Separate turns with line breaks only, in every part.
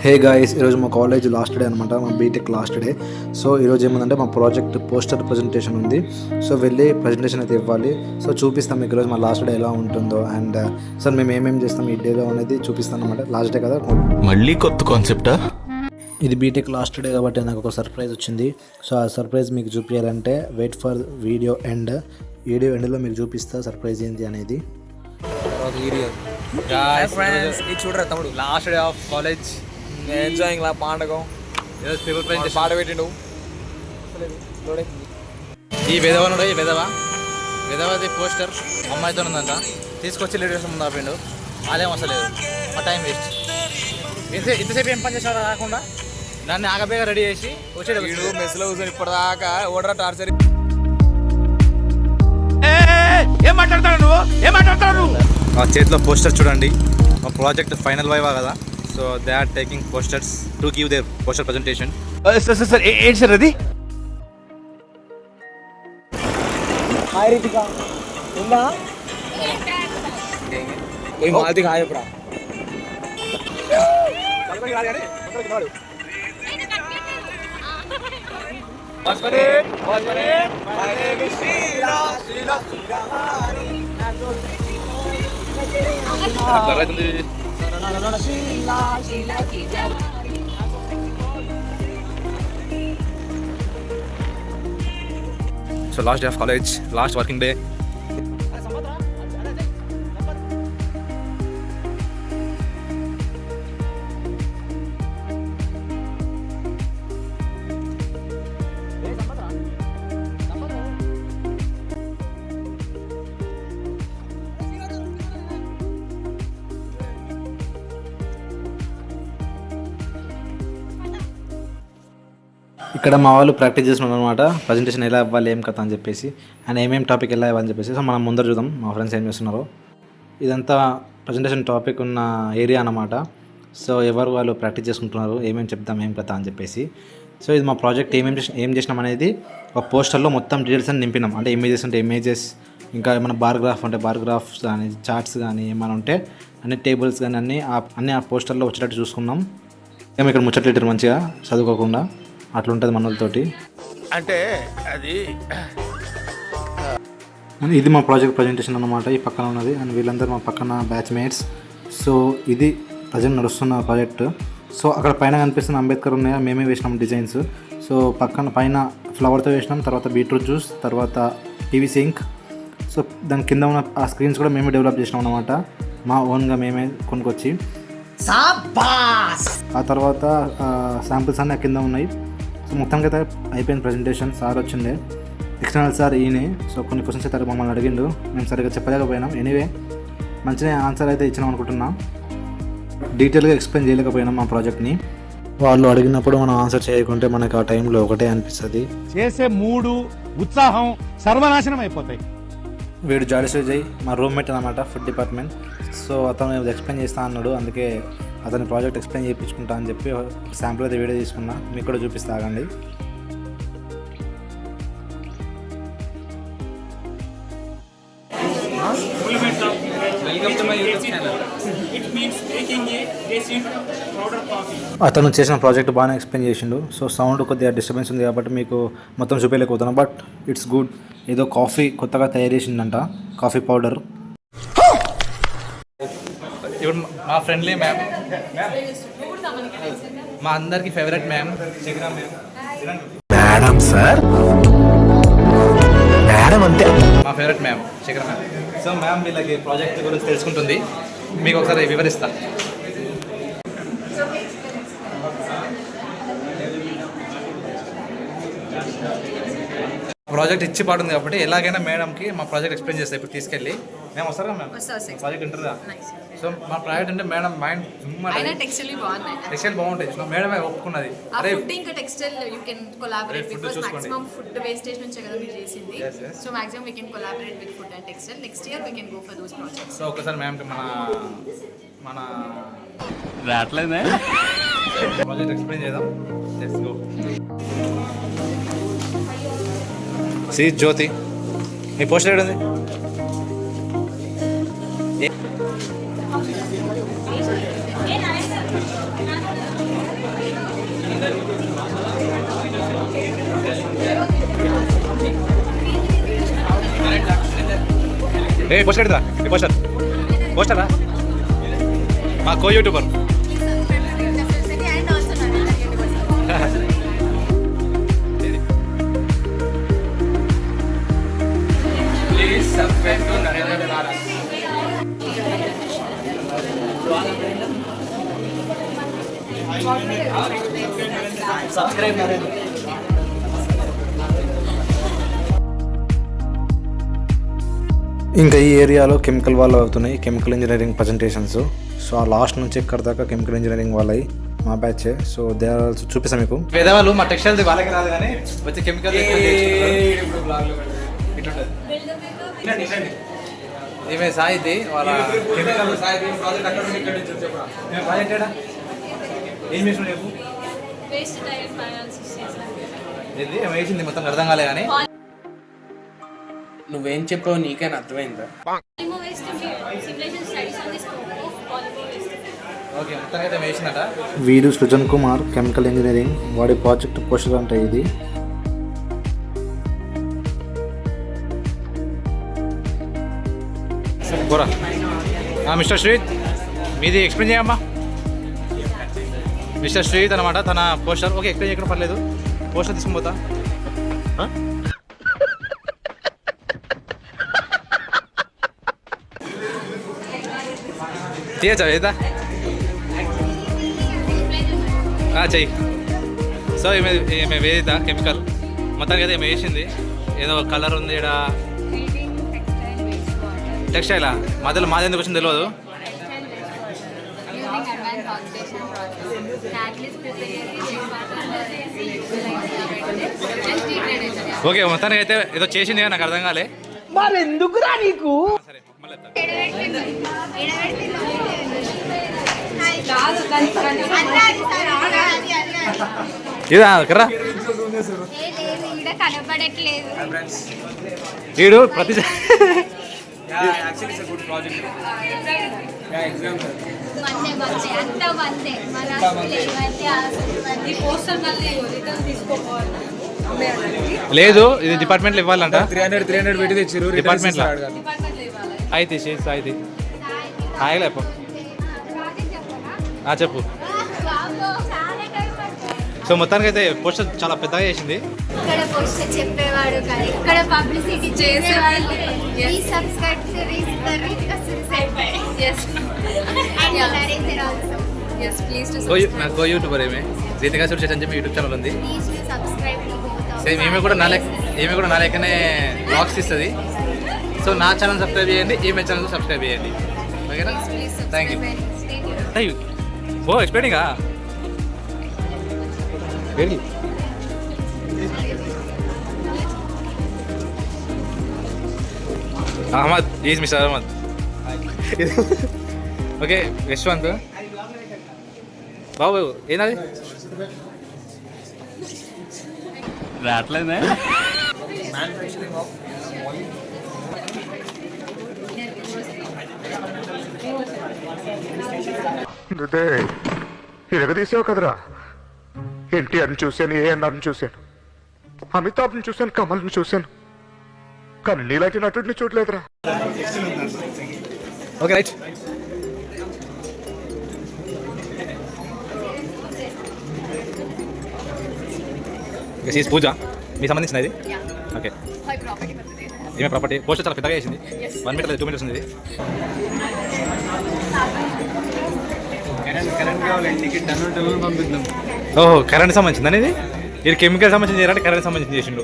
Hey guys, ఈరోజు మా college last day అనమాట, మా బీటెక్ లాస్ట్ డే. సో ఈరోజు ఏముందంటే మా ప్రాజెక్ట్ పోస్టర్ ప్రజెంటేషన్ ఉంది. సో వెళ్ళి ప్రజెంటేషన్ అయితే ఇవ్వాలి. సో చూపిస్తాం మీకు ఈరోజు మా లాస్ట్ డే ఎలా ఉంటుందో అండ్ సో మేము ఏమేమి చేస్తాం ఈ డేలో అనేది చూపిస్తాం అనమాట. లాస్ట్ డే కదా,
మళ్ళీ కొత్త కాన్సెప్టా?
ఇది బీటెక్ లాస్ట్ డే కాబట్టి నాకు ఒక సర్ప్రైజ్ వచ్చింది. సో ఆ సర్ప్రైజ్ మీకు చూపించాలంటే వెయిట్ ఫర్ వీడియో ఎండ్లో మీకు చూపిస్తా సర్ప్రైజ్ ఏంటి అనేది.
ఇది చూడరా తమ్ముడు, last day of college enjoying లా పాండగం పాట పెట్టిండు.
ఈ విధవది పోస్టర్ అమ్మాయితో ఉందంట, తీసుకొచ్చి లీడర్స్ ముందు ఆపిండు. అదేం వస్తలేదు, మా టైం వేస్ట్. ఇంతసేపు ఏం పని చేసావు రాకుండా నన్ను ఆగబేగా రెడీ చేసి వచ్చేది.
వీడు మెస్లో కూర్చొని ఇప్పటిదాకా ఓడరా టార్చర్.
ఏం మాట్లాడతాడు నువ్వు? మా చేతిలో పోస్టర్ చూడండి, మా ప్రాజెక్ట్ ఫైనల్ వైవా కదా. So they are taking posters to give their poster presentation.
Sir ఏంటి సార్ అది?
మాది కాయప్రా
so last day of college, last working day.
ఇక్కడ మా వాళ్ళు ప్రాక్టీస్ చేస్తున్నాం అనమాట, ప్రజెంటేషన్ ఎలా ఇవ్వాలి ఏం కథ అని చెప్పేసి అండ్ ఏమేమి టాపిక్ ఎలా ఇవ్వాలని చెప్పేసి. సో మనం ముందర చూద్దాం మా ఫ్రెండ్స్ ఏం చేస్తున్నారో. ఇదంతా ప్రజెంటేషన్ టాపిక్ ఉన్న ఏరియా అనమాట. సో ఎవరు వాళ్ళు ప్రాక్టీస్ చేసుకుంటున్నారు, ఏమేమి చెప్దాం ఏం కథ అని చెప్పేసి. సో ఇది మా ప్రాజెక్ట్ ఏం చేసినాం అనేది ఒక పోస్టర్లో మొత్తం డీటెయిల్స్ అని నింపినాం. అంటే ఇమేజెస్ అంటే ఇమేజెస్, ఇంకా ఏమైనా బార్గ్రాఫ్ అంటే బార్గ్రాఫ్స్ కానీ, చార్ట్స్ కానీ ఏమైనా ఉంటే అన్ని టేబుల్స్ కానీ అన్నీ ఆ పోస్టర్లో వచ్చేటట్టు చూసుకున్నాం. ఏమో ఇక్కడ ముచ్చట్లేటారు మంచిగా చదువుకోకుండా, అట్లుంటుంది మనలతోటి.
అంటే అది
ఇది మా ప్రాజెక్ట్ ప్రజెంటేషన్ అన్నమాట. ఈ పక్కన ఉన్నది అండ్ వీళ్ళందరూ మా పక్కన బ్యాచ్మేట్స్. సో ఇది ప్రజెంట్ నడుస్తున్న ప్రాజెక్ట్. సో అక్కడ పైన కనిపిస్తున్న అంబేద్కర్ ఉన్నాయా, మేమే వేసినాం డిజైన్స్. సో పైన ఫ్లవర్తో వేసినాం, తర్వాత బీట్రూట్ జ్యూస్, తర్వాత పీవీసీ ఇంక్. సో దాని కింద ఉన్న ఆ స్క్రీన్స్ కూడా మేమే డెవలప్ చేసినాం అన్నమాట, మా ఓన్గా మేమే కొనుక్కొచ్చి. ఆ తర్వాత శాంపిల్స్ అన్నీ కింద ఉన్నాయి. సో మొత్తానికి అయితే అయిపోయింది ప్రజెంటేషన్. సార్ వచ్చిండే, ఎక్స్టర్నల్ సార్ ఈయనే. సో కొన్ని క్వశ్చన్స్ అయితే మమ్మల్ని అడిగిండు, మేము సరిగ్గా చెప్పలేకపోయినాం. ఎనీవే మంచిగా ఆన్సర్ అయితే ఇచ్చినాం అనుకుంటున్నాం. డీటెయిల్గా ఎక్స్ప్లెయిన్ చేయలేకపోయినాం మా ప్రాజెక్ట్ని. వాళ్ళు అడిగినప్పుడు మనం ఆన్సర్ చేయకుంటే మనకు ఆ టైంలో ఒకటే అనిపిస్తుంది,
చేసే మూడు ఉత్సాహం సర్వనాశనం అయిపోతాయి.
వీడు జాలి సుజయ్ మా రూమ్మేట్ అనమాట, ఫుడ్ డిపార్ట్మెంట్. సో అతను ఎక్స్ప్లెయిన్ చేస్తా అన్నాడు, అందుకే అతని ప్రాజెక్ట్ ఎక్స్ప్లెయిన్ చేయించుకుంటా అని చెప్పి శాంపుల్ అయితే వీడియో తీసుకున్నా, మీకు కూడా చూపిస్తా ఆగండి. అతను చేసిన ప్రాజెక్ట్ బాగానే ఎక్స్ప్లెయిన్ చేసిండు. సో సౌండ్ కొద్దిగా డిస్టర్బెన్స్ ఉంది కాబట్టి మీకు మొత్తం చూపించలేకపోతున్నాను, బట్ ఇట్స్ గుడ్. ఏదో కాఫీ కొత్తగా తయారు చేసిందంట, కాఫీ పౌడర్.
ఇప్పుడు మా ఫ్రెండ్లీ మ్యామ్, మా అందరికి favourite ma'am
madam sir, madam అంతే
మా favourite ma'am Shekhar ma'am. So ma'am వీళ్ళకి ప్రాజెక్ట్ గురించి తెలుసుకుంటుంది, మీకు ఒకసారి వివరిస్తా. ప్రాజెక్ట్ ఇచ్చి పాడుంది కాబట్టి ఎలాగైనా మేడంకి మా ప్రాజెక్ట్ ఎక్స్ప్లెయిన్ చేస్తాయి. ఇప్పుడు తీసుకెళ్ళి మేము వస్తారా మ్యామ్, ప్రాజెక్ట్ ఇంటర్దా. సో మా ప్రాజెక్ట్ అంటే మేడం మైండ్ టెక్స్టైల్ బాగుంటాయి. సో మేడమే ఒప్పుకున్నది, అరే
ఇంకా textile you can collaborate because maximum food wastage నుంచే కదా మీరు చేసింది. So maximum we can collaborate with food and textile. Next year we can go for those projects.
So ఒకసారి మ్యామ్కి మన
రావట్లేదే
ప్రాజెక్ట్ ఎక్స్ప్లెయిన్ చేద్దాం. Let's go. సి జ్యోతి, మీ పోస్టర్ ఏడు ఉంది? ఏ పోస్టర్ ఎడతా ఏ పోస్టరా మా co youtuber
please subscribe to Narendra లారా. సబ్స్క్రైబ్ నరేంద్ర.
ఇంకా ఈ ఏరియాలో కెమికల్ వాళ్ళు అవుతున్నాయి, కెమికల్ ఇంజనీరింగ్ ప్రజెంటేషన్స్. సో ఆ లాస్ట్ నుంచి ఎక్కడ దాకా కెమికల్ ఇంజనీరింగ్ వాళ్ళవి మా batch. So they are also చూపిస్తాం మీకు.
పేదవాళ్ళు మా టెక్స్టైల్ వాళ్ళకి రాదు కానీ వచ్చి కెమికల్ ఈమె సాయితి వాళ్ళ కెమికల్ ప్రాజెక్ట్ అక్కడ నుంచి ఇక్కడ నుంచి చెప్పరా ప్రాజెక్ట్ ఏడా ఏం చేసిన చెప్పు
వేస్ట్ టైర్ ఫైనాన్సిస్ చేశాను.
ఇది ఏమో వేసింది మొత్తం అర్థం కాలే కానీ
నువ్వేం చెప్పావు నీకైనా అర్థమైందా?
Polymer waste simulation studies on the scope of polymer waste.
Okay మొత్తం అయితే వేసిందట.
వీడు సృజన్ కుమార్, కెమికల్ ఇంజనీరింగ్, వాడి ప్రాజెక్ట్ పోస్టర్ అంటే ఇది.
కూరా మిస్టర్ శ్రీత్ మీది ఎక్స్ప్లెయిన్ చేయమ్మా. మిస్టర్ శ్రీత్ అనమాట తన పోస్టర్. ఓకే ఎక్స్ప్లెయిన్ చేయకుండా పర్లేదు, పోస్టర్ తీసుకుని పోతా. తీయచ్చా ఏదా చెయ్యి. సో ఈమె వేదిత కెమికల్ మొత్తానికి అయితే ఈమె వేసింది. ఏదో కలర్ ఉంది ఇక్కడ
Treating textile wastewater.
టెక్స్టైలా మధ్యలో మాది ఎందుకు వచ్చింది తెలియదు.
Using advanced oxidation process. Catalyst preparation, and degradation.
Okay మొత్తానికి అయితే ఏదో చేసింది కానీ నాకు అర్థం కాలే. సరే మళ్ళీ ఎత్తా. ఇదా కర్రా
కనపడట్లేదు.
వీడు ప్రతి
యాక్చువల్లీ ఇట్స్ గుడ్ ప్రాజెక్ట్.
అంతా వందే మన పోస్టర్ మళ్ళీ రిటర్న్ తీసుకోవాలి.
లేదు ఇది డిపార్ట్మెంట్లో ఇవ్వాలంట.
300 పెట్టి తెచ్చిరు
డిపార్ట్మెంట్లో
డిపార్ట్మెంట్లో ఇవ్వాలి.
అయితే చేసి అయితే హాయిలేపో చెప్పు. సో మొత్తానికి అయితే పోస్టర్ చాలా పెద్దగా చేసింది.
ఇక్కడ పోస్టర్ చెప్పేవాడు కానీ ఇక్కడ పబ్లిసిటీ చేసేవాళ్ళు. ఈ subscribe series
Yes, please to
నా కో యూట్యూబర్ ఏమే రీతిగా సూర్య అని చెప్పి యూట్యూబ్ ఛానల్ ఉంది.
సబ్స్క్రైబ్
సేమ్ ఈమె కూడా నా లెక్కనే బ్లాగ్స్ ఇస్తుంది. సో నా ఛానల్ సబ్స్క్రైబ్ చేయండి, ఈమె ఛానల్ సబ్స్క్రైబ్ చేయండి. ఓకేనా? Thank you. ఓ ఎక్స్పెక్టింగా Ahmed is mister Ahmed. Okay Yashwant Babu ఏంటది
రావట్లేదే.
ఇరగదీసావు కదరా. ఎన్టీఆర్ని చూశాను, ఏఎన్ఆర్ని చూశాను, అమితాబ్ని చూశాను, కమల్ని చూశాను, కానీ నీలాంటి నటుడిని చూడలేదురా.
Okay right. ఈజ్ పూజ మీకు సంబంధించిన ఇది. ఓకే ఏమే ప్రాపర్టీ పోస్టర్ చాలా పెద్దగా వేసింది. 1 మీటర్ 2 మీటర్స్ ఉంది. ఓహో కరెంట్ సంబంధించిందని ఇది. ఇది కెమికల్ సంబంధించి చేయాలంటే కరెంట్ సంబంధించి చేసిండు.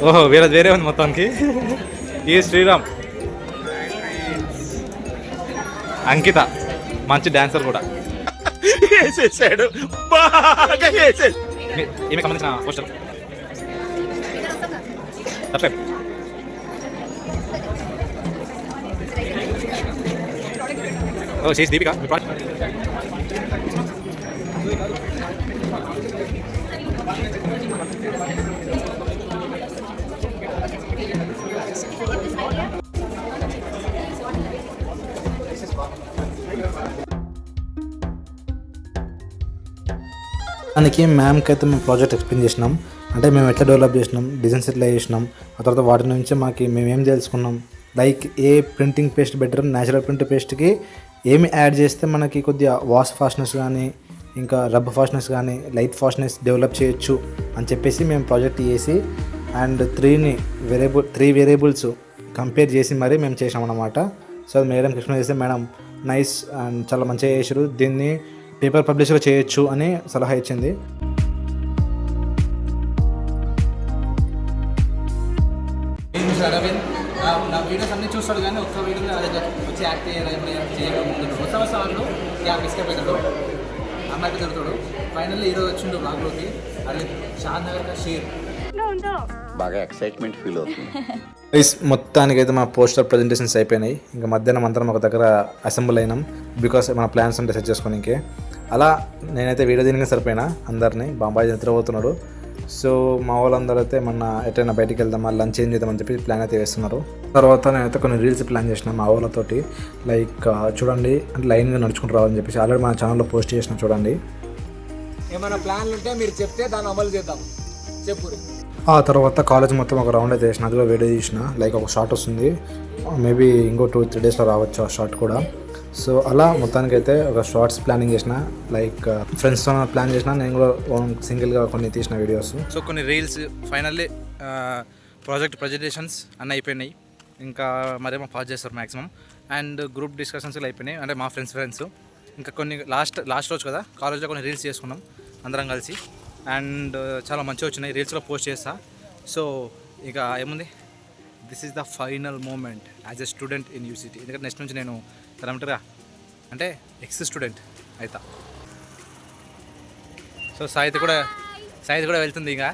ఓహో వేరే ఉంది మొత్తానికి. ఈ శ్రీరామ్ అంకిత మంచి డాన్సర్ కూడా.
వేసేసాడు బాగా వేసేసాడు.
ఈమె సంబంధించిన పోస్టర్ సబ్స్క్రైబ్. ఓ షీస్ దీపిక మీ ప్రాజెక్ట్.
దానికి మ్యామ్కి అయితే మేము ప్రాజెక్ట్ ఎక్స్ప్లెయిన్ చేసినాం. అంటే మేము ఎట్లా డెవలప్ చేసినాం, డిజైన్స్ ఎట్లా చేసినాం, ఆ తర్వాత వాటి నుంచి మేము ఏం తెలుసుకున్నాం, like a printing paste better, natural print పేస్ట్కి ఏమి యాడ్ చేస్తే మనకి కొద్దిగా వాష్ ఫాస్ట్నెస్ కానీ ఇంకా రబ్ ఫాస్ట్నెస్ కానీ లైట్ ఫాస్ట్నెస్ డెవలప్ చేయొచ్చు అని చెప్పేసి మేము ప్రాజెక్ట్ చేసి అండ్ త్రీ వేరియబుల్స్ కంపేర్ చేసి మరీ మేము చేసాం అన్నమాట. సో అది మేడంకి ఎక్స్ప్లెయిన్ చేస్తే మేడం నైస్ అండ్ చాలా మంచిగా చేసారు, దీన్ని పేపర్ పబ్లిష్గా చేయొచ్చు అని సలహా ఇచ్చింది.
అరవింద్ నా వీడియోస్ అన్నీ చూస్తాడు కానీ ఒక్క వీడియోలో వచ్చి యాక్ట్ చేయడం వస్తాడు గ్యాప్ ఎస్కేప్ అవుతాడు, అమ్మాయికి దొరుకుతాడు. ఫైనల్లీ ఈరోజు వచ్చిండు బ్లాగ్లోకి అరవింద్ షాద్ నగర్ కా షేర్.
బాగా ఎక్సైట్మెంట్ ఫీల్ అవుతుంది.
మొత్తానికి అయితే మా పోస్టర్ ప్రజెంటేషన్స్ అయిపోయినాయి. ఇంకా మధ్యాహ్నం అందరం ఒక దగ్గర అసెంబ్ల్ అయినాం బికాస్ మన ప్లాన్స్ ఉంటే సెట్ చేసుకోవడానికి. అలా నేనైతే వీడియో దీనికి సరిపోయినా అందరినీ బాంబాయి నిద్రపోతున్నాడు. సో మా వాళ్ళందరూ అయితే మొన్న ఎట్లయినా బయటికి వెళ్దామా, లంచ్ ఏం చేద్దామని చెప్పి ప్లాన్ అయితే వేస్తున్నారు. తర్వాత నేనైతే కొన్ని రీల్స్ ప్లాన్ చేసిన మా వాళ్ళతోటి, లైక్ చూడండి అంటే లైన్గా నడుచుకుంటూ రావాలని చెప్పేసి ఆల్రెడీ మన ఛానల్లో పోస్ట్ చేసిన. చూడండి
ఏమైనా ప్లాన్లు ఉంటే మీరు చెప్తే దాన్ని అమలు చేద్దాం. చెప్పు.
ఆ తర్వాత కాలేజ్ మొత్తం ఒక రౌండ్ అయితే వేసిన, అందులో వీడియో తీసిన. లైక్ ఒక షార్ట్ వస్తుంది, మేబీ ఇంకో 2-3 డేస్లో రావచ్చు ఆ షార్ట్ కూడా. సో అలా మొత్తానికైతే ఒక షార్ట్స్ ప్లానింగ్ చేసిన, లైక్ ఫ్రెండ్స్తో ప్లాన్ చేసిన, నేను కూడా సింగిల్గా కొన్ని తీసిన వీడియోస్.
సో కొన్ని రీల్స్ ఫైనల్లీ ప్రాజెక్ట్ ప్రజెంటేషన్స్ అన్నీ అయిపోయినాయి. ఇంకా మరేమో పాస్ చేస్తారు మ్యాక్సిమం. అండ్ గ్రూప్ డిస్కషన్స్ అయిపోయినాయి, అంటే మా ఫ్రెండ్స్. ఇంకా కొన్ని లాస్ట్ రోజు కదా కాలేజ్లో కొన్ని రీల్స్ చేసుకున్నాం అందరం కలిసి. అండ్ చాలా మంచిగా వచ్చినాయి, రీల్స్లో పోస్ట్ చేస్తా. సో ఇక ఏముంది, this is the final moment as a student in యూసిటీ. ఎందుకంటే నెక్స్ట్ నుంచి నేను తరమంటారా అంటే ఎక్స్ స్టూడెంట్ అవుతా. సో సాయిత్ కూడా వెళ్తుంది ఇంకా.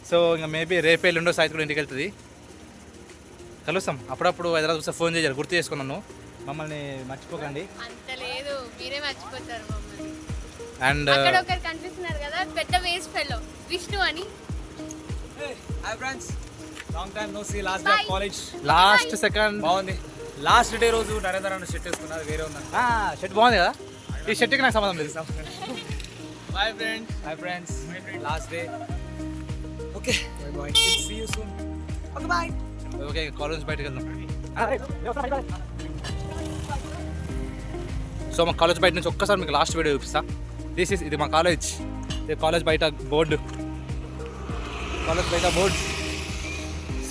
సో ఇంకా మేబీ రేపే ఎల్లుండో సాయిత్ కూడా ఇంటికి వెళ్తుంది. కలుస్తాం అప్పుడప్పుడు హైదరాబాద్ వస్తే ఫోన్ చేయాలి, గుర్తు చేసుకున్నాను. మమ్మల్ని మర్చిపోకండి.
అంత లేదు, మీరే మర్చిపోతారు మమ్మల్ని.
అండ్
అక్కడ ఒకరు కనిపిస్తున్నారు కదా, పెద్ద వేస్ట్ ఫెలో విష్ణు అని.
Hi friends, long time no see. Last day of college,
last second
బాగుంది. లాస్ట్ డే రోజు నరేంద్ర అన్న షర్ట్ వేసుకున్నారు, వేరే ఉందండి.
షర్ట్ బాగుంది కదా, ఈ షర్ట్కి నాకు సంబంధం లేదు.
Bye friends, last day. Okay bye, see you soon. Okay bye.
Okay college బయటకు వెళ్దాం. సో మా కాలేజ్ బయట నుంచి ఒక్కసారి మీకు లాస్ట్ వీడియో చూపిస్తా. ఇది మా కాలేజ్. ఇది కాలేజ్ బయట board.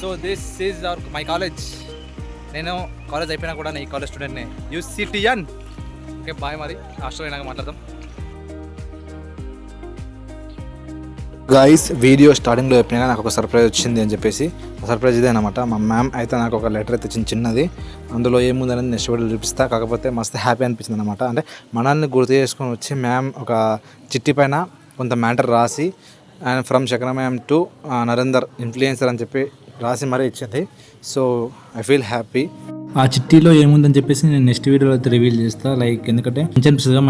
So this is my college. నేను కాలేజ్ అయిపోయినా కూడా నేను ఈ కాలేజ్ స్టూడెంట్ని, యూసిటిఎన్. ఓకే బాయ్, మరి హాస్టల్ అయినాక మాట్లాడదాం.
గైస్ వీడియో స్టార్టింగ్లో చెప్పినా నాకు ఒక సర్ప్రైజ్ వచ్చింది అని చెప్పేసి. ఆ సర్ప్రైజ్ ఇదే అనమాట. మా మ్యామ్ అయితే నాకు ఒక లెటర్ అయితే చిన్నది, అందులో ఏముందనేది నెక్స్ట్ వీడియో చూపిస్తా. కాకపోతే మస్తు హ్యాపీ అనిపించింది అనమాట. అంటే మనల్ని గుర్తు చేసుకొని వచ్చి మ్యామ్ ఒక చిట్టి పైన కొంత మ్యాటర్ రాసి అండ్ ఫ్రమ్ శకన మ్యామ్ టు నరేందర్ ఇన్ఫ్లుయెన్సర్ అని చెప్పి రాసి మరీ ఇచ్చింది. So I feel happy. ఆ చిట్టీలో ఏముందని చెప్పేసి నేను నెక్స్ట్ వీడియోలో అయితే రివీల్ చేస్తా. లైక్ ఎందుకంటే మంచి అనిపిస్తుందిగా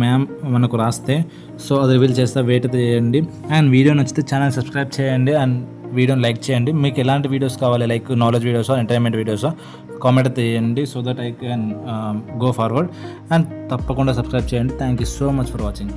మ్యామ్ మనకు రాస్తే. సో అది రివీల్ చేస్తా, వెయిట్ అయితే చేయండి. అండ్ వీడియో నచ్చితే ఛానల్ సబ్స్క్రైబ్ చేయండి అండ్ వీడియోని లైక్ చేయండి. మీకు ఎలాంటి వీడియోస్ కావాలి, like knowledge videos, entertainment videos, comment అయితే చేయండి. So that I can go forward. And తప్పకుండా సబ్స్క్రైబ్ చేయండి. Thank you so much for watching.